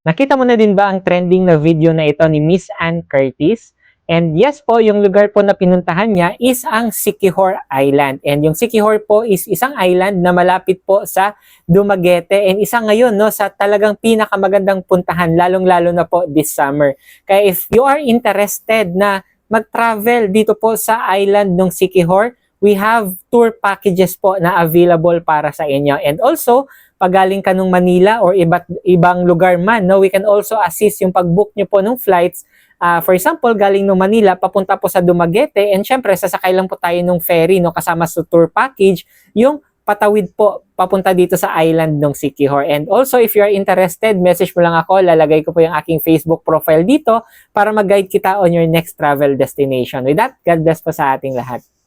Nakita mo na din ba ang trending na video na ito ni Miss Ann Curtis? And yes po, yung lugar po na pinuntahan niya is ang Siquijor Island. And yung Siquijor po is isang island na malapit po sa Dumaguete. And isa ngayon no, sa talagang pinakamagandang puntahan, lalong-lalo na po this summer. Kaya if you are interested na mag-travel dito po sa island ng Siquijor, we have tour packages po na available para sa inyo. And also, pag galing ka nung Manila or ibang lugar man, no, we can also assist yung pag-book nyo po ng flights. For example, galing nung Manila, papunta po sa Dumaguete, and syempre, sasakay lang po tayo nung ferry, no, kasama sa tour package, yung patawid po, papunta dito sa island ng Siquijor. And also, if you are interested, message mo lang ako, lalagay ko po yung aking Facebook profile dito para mag-guide kita on your next travel destination. With that, God bless po sa ating lahat.